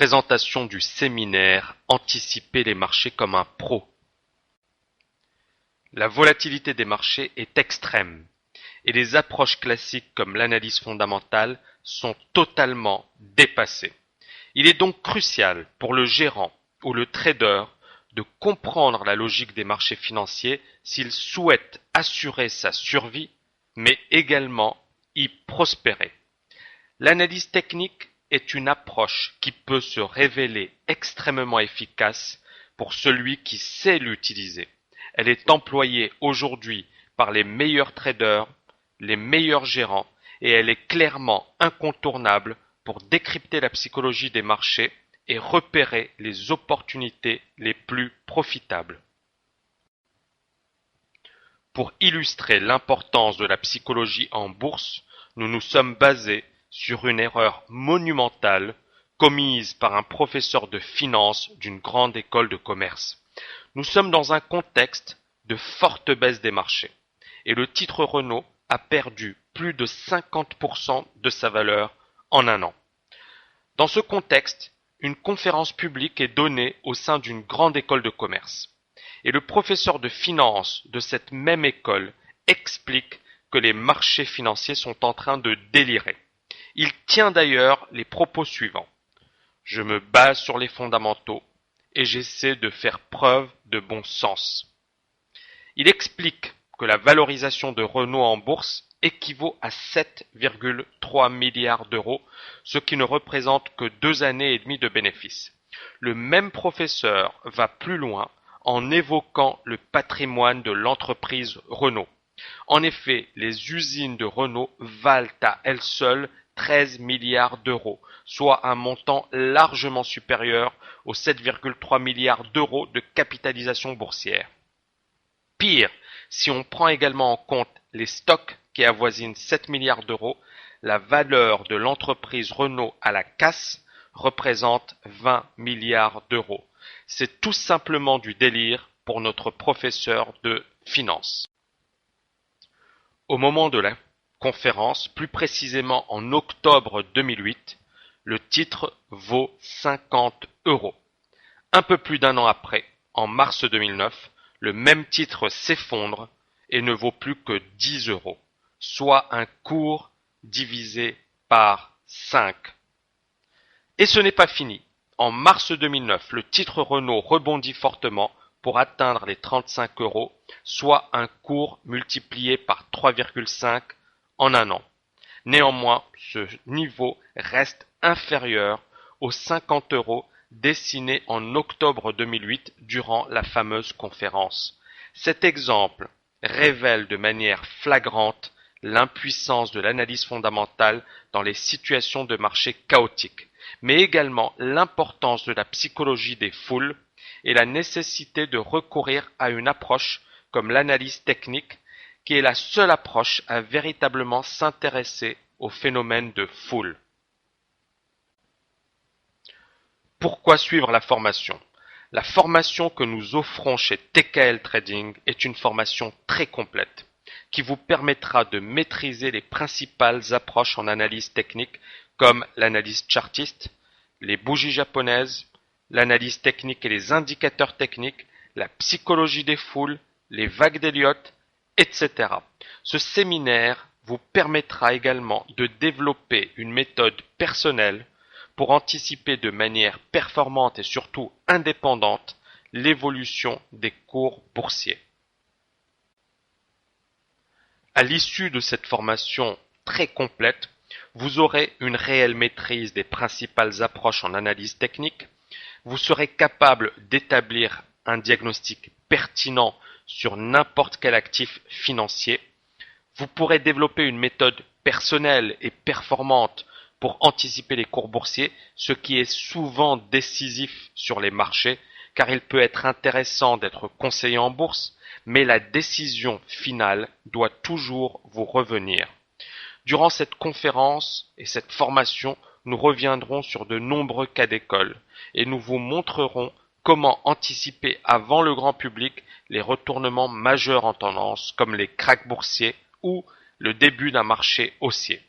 Présentation du séminaire Anticiper les marchés comme un pro. La volatilité des marchés est extrême et les approches classiques comme l'analyse fondamentale sont totalement dépassées. Il est donc crucial pour le gérant ou le trader de comprendre la logique des marchés financiers s'il souhaite assurer sa survie, mais également y prospérer. L'analyse technique est une approche qui peut se révéler extrêmement efficace pour celui qui sait l'utiliser. Elle est employée aujourd'hui par les meilleurs traders, les meilleurs gérants, et elle est clairement incontournable pour décrypter la psychologie des marchés et repérer les opportunités les plus profitables. Pour illustrer l'importance de la psychologie en bourse, nous nous sommes basés sur une erreur monumentale commise par un professeur de finance d'une grande école de commerce. Nous sommes dans un contexte de forte baisse des marchés et le titre Renault a perdu plus de 50% de sa valeur en un an. Dans ce contexte, une conférence publique est donnée au sein d'une grande école de commerce et le professeur de finance de cette même école explique que les marchés financiers sont en train de délirer. Il tient d'ailleurs les propos suivants. Je me base sur les fondamentaux et j'essaie de faire preuve de bon sens. Il explique que la valorisation de Renault en bourse équivaut à 7,3 milliards d'euros, ce qui ne représente que 2 années et demie de bénéfices. Le même professeur va plus loin en évoquant le patrimoine de l'entreprise Renault. En effet, les usines de Renault valent à elles seules 13 milliards d'euros, soit un montant largement supérieur aux 7,3 milliards d'euros de capitalisation boursière. Pire, si on prend également en compte les stocks qui avoisinent 7 milliards d'euros, la valeur de l'entreprise Renault à la casse représente 20 milliards d'euros. C'est tout simplement du délire pour notre professeur de finance. Au moment de la conférence, plus précisément en octobre 2008, le titre vaut 50 euros. Un peu plus d'un an après, en mars 2009, le même titre s'effondre et ne vaut plus que 10 euros, soit un cours divisé par 5. Et ce n'est pas fini. En mars 2009, le titre Renault rebondit fortement pour atteindre les 35 euros, soit un cours multiplié par 3,5 en un an. Néanmoins, ce niveau reste inférieur aux 50 euros dessinés en octobre 2008 durant la fameuse conférence. Cet exemple révèle de manière flagrante l'impuissance de l'analyse fondamentale dans les situations de marché chaotiques, mais également l'importance de la psychologie des foules et la nécessité de recourir à une approche comme l'analyse technique, qui est la seule approche à véritablement s'intéresser au phénomène de foule. Pourquoi suivre la formation ? La formation que nous offrons chez TKL Trading est une formation très complète qui vous permettra de maîtriser les principales approches en analyse technique comme l'analyse chartiste, les bougies japonaises, l'analyse technique et les indicateurs techniques, la psychologie des foules, les vagues d'Elliott, etc. Ce séminaire vous permettra également de développer une méthode personnelle pour anticiper de manière performante et surtout indépendante l'évolution des cours boursiers. À l'issue de cette formation très complète, vous aurez une réelle maîtrise des principales approches en analyse technique, vous serez capable d'établir un diagnostic pertinent sur n'importe quel actif financier, vous pourrez développer une méthode personnelle et performante pour anticiper les cours boursiers, ce qui est souvent décisif sur les marchés, car il peut être intéressant d'être conseillé en bourse, mais la décision finale doit toujours vous revenir. Durant cette conférence et cette formation, nous reviendrons sur de nombreux cas d'école et nous vous montrerons comment anticiper avant le grand public les retournements majeurs en tendance comme les cracks boursiers ou le début d'un marché haussier.